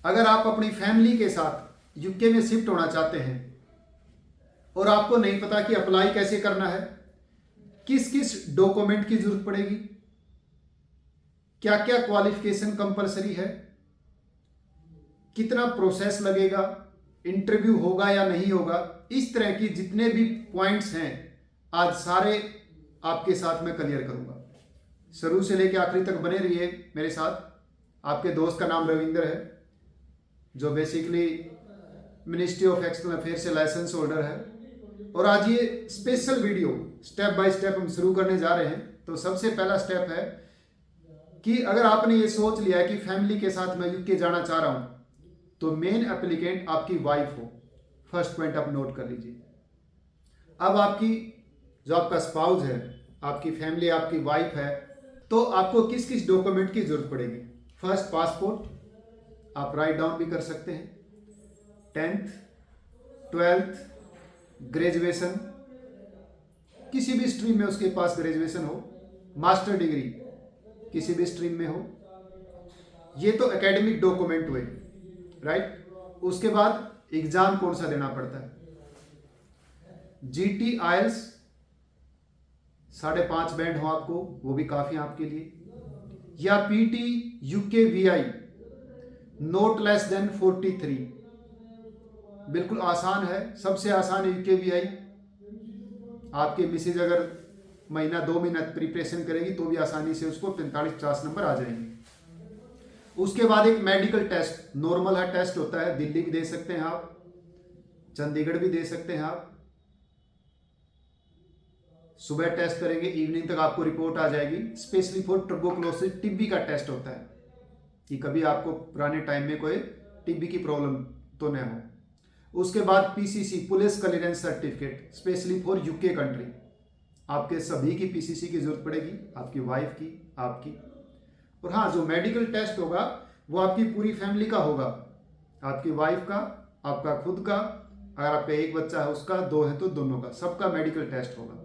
अगर आप अपनी फैमिली के साथ यूके में शिफ्ट होना चाहते हैं और आपको नहीं पता कि अप्लाई कैसे करना है, किस किस डॉक्यूमेंट की जरूरत पड़ेगी, क्या क्या क्वालिफिकेशन कंपलसरी है, कितना प्रोसेस लगेगा, इंटरव्यू होगा या नहीं होगा, इस तरह की जितने भी पॉइंट्स हैं आज सारे आपके साथ में क्लियर करूंगा। शुरू से लेकर आखिरी तक बने रहिए मेरे साथ। आपके दोस्त का नाम रविंदर है, जो basically ministry of external affair से लाइसेंस होल्डर है। और आज ये special video step by step हम शुरू करने जा रहे हैं। तो सबसे पहला स्टेप है कि अगर आपने ये सोच लिया है कि फैमिली के साथ मैं यूके जाना चाह रहा हूं, तो मेन एप्लीकेंट आपकी वाइफ हो। फर्स्ट पॉइंट आप नोट कर लीजिए। अब आपकी जो आपका स्पाउस है, आपकी फैमिली, आपकी वाइफ है, तो आपको किस किस डॉक्यूमेंट की जरूरत पड़ेगी। फर्स्ट, पासपोर्ट, आप राइट डाउन भी कर सकते हैं। 10th, 12th, ग्रेजुएशन, किसी भी स्ट्रीम में उसके पास ग्रेजुएशन हो, मास्टर डिग्री किसी भी स्ट्रीम में हो। ये तो एकेडमिक डॉक्यूमेंट हुए, राइट। उसके बाद एग्जाम कौन सा देना पड़ता है, जीटी आइल्स 5.5 बैंड हो आपको, वो भी काफी आपके लिए, या PT UK VI note less than 43, बिल्कुल आसान है, सबसे आसान है यूके वीआई। आपके मिसेज अगर महीना 2 महीना प्रिपरेशन करेगी तो भी आसानी से उसको 45-50 नंबर आ जाएंगे। उसके बाद एक मेडिकल टेस्ट, नॉर्मल है टेस्ट होता है, दिल्ली भी दे सकते हैं आप, चंडीगढ़ भी दे सकते हैं आप। सुबह टेस्ट करेंगे, इवनिंग तक आपको रिपोर्ट आ जाएगी। स्पेशली फॉर ट्यूबरकुलोसिस टीबी का टेस्ट होता है कि कभी आपको पुराने टाइम में कोई टीबी की प्रॉब्लम तो नहीं हो। उसके बाद PCC, police clearance certificate, specially for UK country. आपके सभी की पीसीसी की जरूरत पड़ेगी, आपकी वाइफ की, आपकी। और हाँ, जो मेडिकल टेस्ट होगा वो आपकी पूरी फैमिली का होगा, आपकी वाइफ का, आपका खुद का, अगर आपका एक बच्चा है उसका, 2 है तो दोनों का, सबका मेडिकल टेस्ट होगा।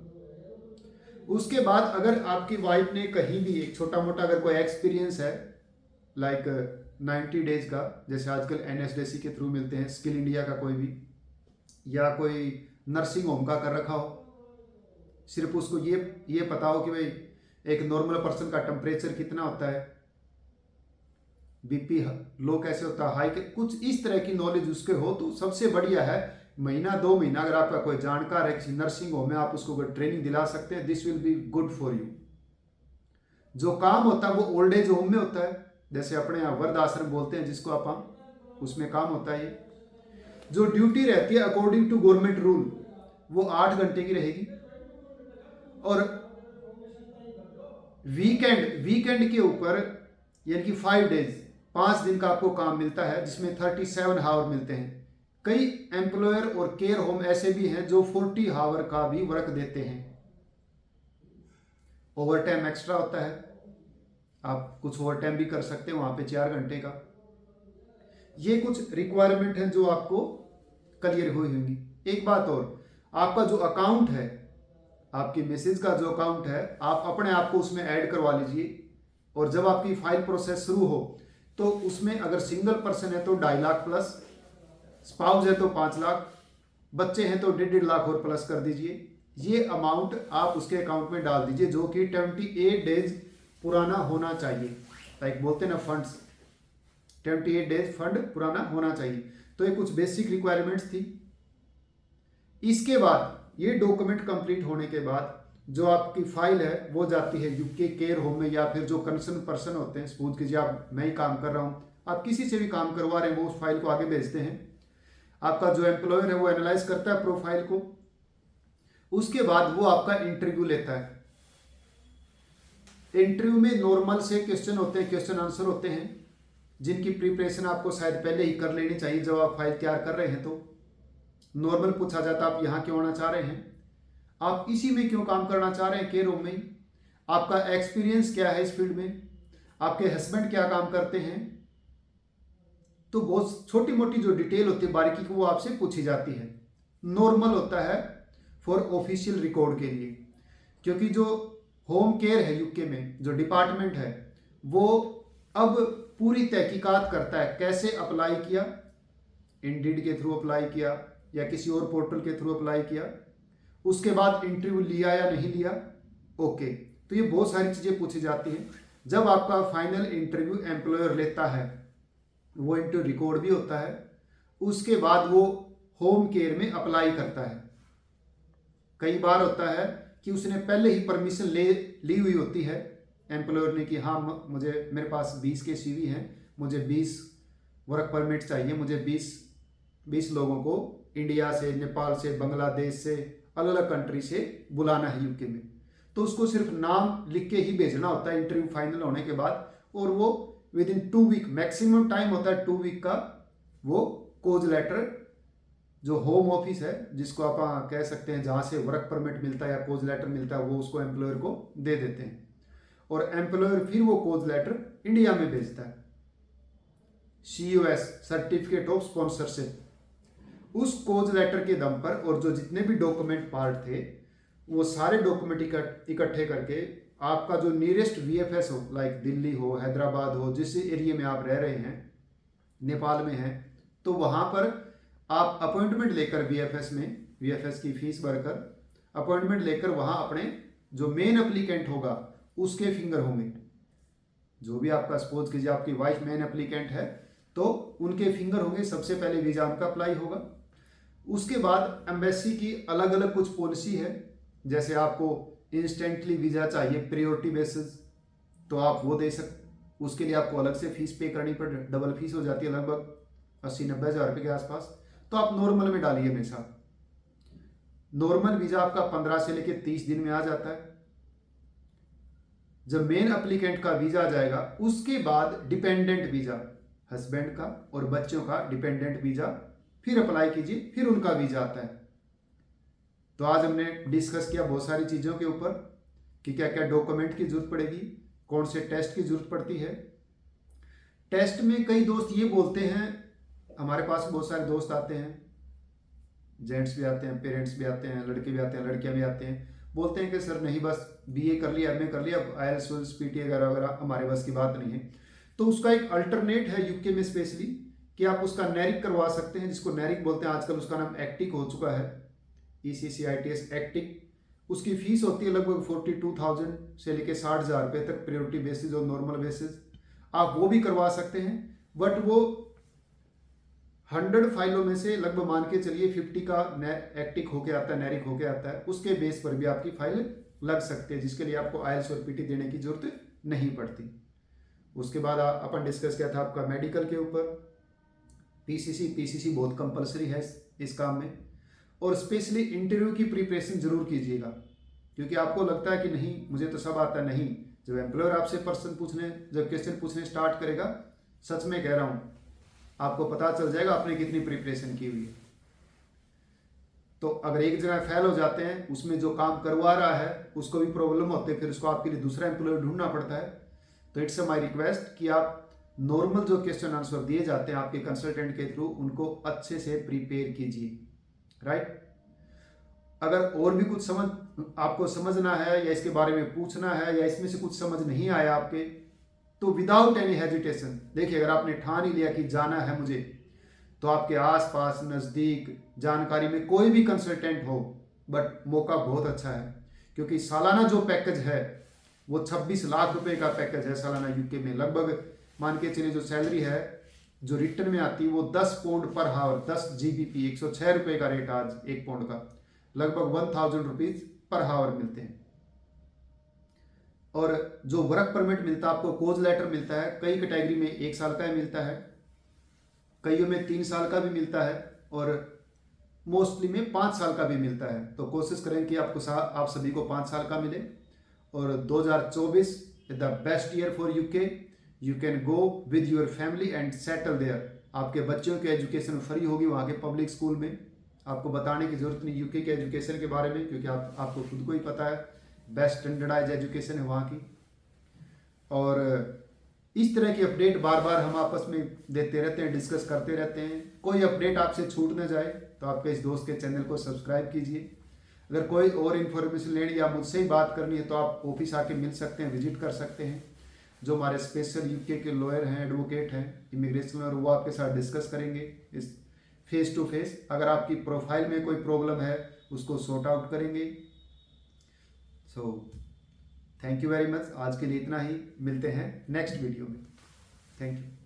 उसके बाद अगर आपकी वाइफ ने कहीं भी एक छोटा मोटा अगर कोई एक्सपीरियंस है, लाइक 90 डेज का, जैसे आजकल एनएसडीसी के थ्रू मिलते हैं, स्किल इंडिया का कोई भी, या कोई नर्सिंग होम का कर रखा हो, सिर्फ उसको ये पता हो कि भाई एक नॉर्मल पर्सन का टेम्परेचर कितना होता है, बीपी लो कैसे होता है, हाई, कुछ इस तरह की नॉलेज उसके हो तो सबसे बढ़िया है। महीना 2 महीना अगर आपका कोई जानकार है किसी नर्सिंग होम में, आप उसको कोई ट्रेनिंग दिला सकते हैं, this will be good for you. जो काम होता है वो ओल्ड एज होम में होता है, जैसे अपने यहाँ वृद्ध आश्रम बोलते हैं जिसको आप, उसमें काम होता है। ये जो ड्यूटी रहती है अकॉर्डिंग टू गवर्नमेंट रूल वो 8 घंटे की रहेगी। और वीकेंड के ऊपर यानी कि 5 डेज, 5 दिन का आपको काम मिलता है, जिसमें 37 आवर मिलते हैं। कई एम्प्लॉयर और केयर होम ऐसे भी हैं जो 40 आवर का भी वर्क देते हैं। ओवर टाइम एक्स्ट्रा होता है, आप कुछ ओवर टाइम भी कर सकते हैं वहां पे 4 घंटे का। ये कुछ रिक्वायरमेंट है जो आपको क्लियर हुई होंगी। एक बात और, आपका जो अकाउंट है, आपकी मिसेज का जो अकाउंट है, आप अपने आप को उसमें ऐड करवा लीजिए। और जब आपकी फाइल प्रोसेस शुरू हो तो उसमें अगर सिंगल पर्सन है तो 2.5 लाख प्लस, स्पाउस है तो 5 लाख, बच्चे हैं तो 1.5 लाख और प्लस कर दीजिए। ये अमाउंट आप उसके अकाउंट में डाल दीजिए जो कि 28 डेज पुराना होना चाहिए। लाइक बोलते हैं ना फंड्स, 28 डेज फंड पुराना होना चाहिए। तो ये कुछ बेसिक रिक्वायरमेंट्स थी। इसके बाद ये डॉक्यूमेंट कंप्लीट होने के बाद जो आपकी फाइल है वो जाती है यूके केयर होम में, या फिर जो कंसर्न पर्सन होते हैं, सपोज कीजिए आप, मैं ही काम कर रहा हूँ, आप किसी से भी काम करवा रहे हैं, वो उस फाइल को आगे भेजते हैं। आपका जो एम्प्लॉयर है वो एनालाइज करता है प्रोफाइल को, उसके बाद वो आपका इंटरव्यू लेता है। इंटरव्यू में नॉर्मल से क्वेश्चन होते हैं, क्वेश्चन आंसर होते हैं, जिनकी प्रिपरेशन आपको शायद पहले ही कर लेनी चाहिए जब आप फाइल तैयार कर रहे हैं। तो नॉर्मल पूछा जाता है आप यहाँ क्यों आना चाह रहे हैं, आप इसी में क्यों काम करना चाह रहे हैं, केयर होम में ही, आपका एक्सपीरियंस क्या है इस फील्ड में, आपके हस्बैंड क्या काम करते हैं। तो बहुत छोटी मोटी जो डिटेल होती है, बारीकी की, वो आपसे पूछी जाती है। नॉर्मल होता है फॉर ऑफिशियल रिकॉर्ड के लिए, क्योंकि जो होम केयर है यूके में, जो डिपार्टमेंट है, वो अब पूरी तहकीकात करता है, कैसे अप्लाई किया, इंडीड के थ्रू अप्लाई किया या किसी और पोर्टल के थ्रू अप्लाई किया, उसके बाद इंटरव्यू लिया या नहीं लिया, ओके। तो ये बहुत सारी चीज़ें पूछी जाती हैं। जब आपका फाइनल इंटरव्यू एम्प्लॉयर लेता है, वो इंटरव्यू रिकॉर्ड भी होता है, उसके बाद वो होम केयर में अप्लाई करता है। कई बार होता है कि उसने पहले ही परमिशन ली हुई होती है एम्प्लॉयर ने कि हाँ मुझे, मेरे पास 20 के सीवी हैं, मुझे 20 वर्क परमिट चाहिए, मुझे 20 लोगों को इंडिया से, नेपाल से, बांग्लादेश से, अलग अलग कंट्री से बुलाना है यूके में। तो उसको सिर्फ नाम लिख के ही भेजना होता है इंटरव्यू फाइनल होने के बाद, और वो within 2 week, maximum time होता है 2 वीक का, वो कोज लेटर जो होम ऑफिस है, जिसको आप कह सकते हैं जहाँ से वर्क परमिट मिलता है या कोज लेटर मिलता है, वो उसको एम्प्लॉयर को दे देते हैं, और एम्प्लॉयर फिर वो कोज लेटर इंडिया में भेजता है। COS, certificate of sponsorship. उस कोज लेटर के दम पर और जो जितने भी डॉक्यूमेंट पार्ट थे, वो सारे डॉक्यूमेंट इकट्ठे करके आपका जो नियरेस्ट VFS हो, लाइक दिल्ली हो, हैदराबाद हो, जिस एरिया में आप रह रहे हैं, नेपाल में हैं, तो वहाँ पर आप अपॉइंटमेंट लेकर VFS की फीस भरकर अपॉइंटमेंट लेकर वहाँ अपने जो मेन एप्लीकेंट होगा उसके फिंगर होंगे। जो भी आपका, सपोज कीजिए आपकी वाइफ मेन एप्लीकेंट है, तो उनके फिंगर होंगे। सबसे पहले वीज़ा उनका अप्लाई होगा। उसके बाद एम्बेसी की अलग अलग कुछ पॉलिसी है, जैसे आपको इंस्टेंटली वीज़ा चाहिए प्रायोरिटी बेसिस, तो आप वो दे सकते, उसके लिए आपको अलग से फीस पे करनी पड़, डबल फीस हो जाती है, लगभग 80-90 हज़ार रुपये के आसपास। तो आप नॉर्मल में डालिए हमेशा। नॉर्मल वीज़ा आपका 15 से लेकर 30 दिन में आ जाता है। जब मेन एप्लीकेंट का वीज़ा आ जाएगा, उसके बाद डिपेंडेंट वीज़ा, हस्बैंड का और बच्चों का डिपेंडेंट वीज़ा फिर अप्लाई कीजिए, फिर उनका वीज़ा आता है। तो आज हमने डिस्कस किया बहुत सारी चीज़ों के ऊपर कि क्या क्या डॉक्यूमेंट की जरूरत पड़ेगी, कौन से टेस्ट की जरूरत पड़ती है। टेस्ट में कई दोस्त ये बोलते हैं, हमारे पास बहुत सारे दोस्त आते हैं, जेंट्स भी आते हैं, पेरेंट्स भी आते हैं, लड़के भी आते हैं, लड़कियां भी आते हैं, बोलते हैं कि सर नहीं, बस BA कर लिया, MA कर लिया, अब IELTS PT वगैरह वगैरह हमारे बस की बात नहीं है। तो उसका एक अल्टरनेट है यूके में स्पेशली कि आप उसका नैरिक करवा सकते हैं, जिसको नैरिक बोलते हैं। आजकल उसका नाम एक्टिक हो चुका है, ECCITS एक्टिक। उसकी फीस होती है लगभग 42,000 से लेकर 60,000 रुपये तक, प्रायोरिटी बेसिस और नॉर्मल बेसिस। आप वो भी करवा सकते हैं, बट वो 100 फाइलों में से लगभग मान के चलिए 50 का एक्टिक होके आता है, नैरिक होके आता है। उसके बेस पर भी आपकी फाइल लग सकती है, जिसके लिए आपको IELTS और PT देने की जरूरत नहीं पड़ती। उसके बाद अपन डिस्कस किया था आपका मेडिकल के ऊपर, PCC बहुत कंपलसरी है इस काम में। और स्पेशली इंटरव्यू की प्रिपरेशन जरूर कीजिएगा, क्योंकि आपको लगता है कि नहीं मुझे तो सब आता नहीं, जब एम्प्लॉयर आपसे जब क्वेश्चन पूछने स्टार्ट करेगा, सच में कह रहा हूँ, आपको पता चल जाएगा आपने कितनी प्रिपरेशन की हुई है। तो अगर एक जगह फेल हो जाते हैं, उसमें जो काम करवा रहा है उसको भी प्रॉब्लम होती है, फिर उसको आपके लिए दूसरा एम्प्लॉयर ढूंढना पड़ता है। तो इट्स माई रिक्वेस्ट कि आप नॉर्मल जो क्वेश्चन आंसर दिए जाते हैं आपके कंसल्टेंट के थ्रू, उनको अच्छे से प्रिपेयर कीजिए, राइट। अगर और भी कुछ आपको समझना है या इसके बारे में पूछना है या इसमें से कुछ समझ नहीं आया आपके, तो विदाउट एनी हेजिटेशन, देखिए अगर आपने ठान ही लिया कि जाना है मुझे, तो आपके आसपास नज़दीक जानकारी में कोई भी कंसल्टेंट हो, बट मौका बहुत अच्छा है, क्योंकि सालाना जो पैकेज है वो 26 लाख रुपए का पैकेज है सालाना यूके में। लगभग मान के चलिए जो सैलरी है जो रिटर्न में आती है वो 10 पाउंड पर हावर, 10 GBP, 106 रुपये का रेट आज 1 पाउंड का, लगभग 1000 रुपीज पर हावर मिलते हैं। और जो वर्क परमिट मिलता है आपको, कोज लेटर मिलता है, कई कैटेगरी में 1 साल का ही मिलता है, कईयों में 3 साल का भी मिलता है, और मोस्टली में 5 साल का भी मिलता है। तो कोशिश करें कि आप सभी को 5 साल का मिले। और 2024 the best year for UK, you can go with your family and settle there. आपके बच्चों की एजुकेशन फ्री होगी वहाँ के पब्लिक स्कूल में, आपको बताने की जरूरत नहीं यूके के एजुकेशन के बारे में, क्योंकि आपको खुद को ही पता है बेस्ट स्टैंडर्डाइज एजुकेशन है वहाँ की। और इस तरह की अपडेट बार बार हम आपस में देते रहते हैं, डिस्कस करते रहते हैं। कोई अपडेट आपसे छूट न जाए तो आपके इस दोस्त के चैनल को सब्सक्राइब कीजिए। अगर कोई और इन्फॉर्मेशन लेनी या मुझसे ही बात करनी है तो आप ऑफिस आके मिल सकते हैं, विजिट कर सकते हैं। जो हमारे स्पेशल यूके के लॉयर हैं, एडवोकेट हैं, इमिग्रेशन लॉयर, वो आपके साथ डिस्कस करेंगे इस फेस टू फेस। अगर आपकी प्रोफाइल में कोई प्रॉब्लम है उसको सॉर्ट आउट करेंगे। So thank you very much. आज के लिए इतना ही, मिलते हैं नेक्स्ट वीडियो में। Thank you.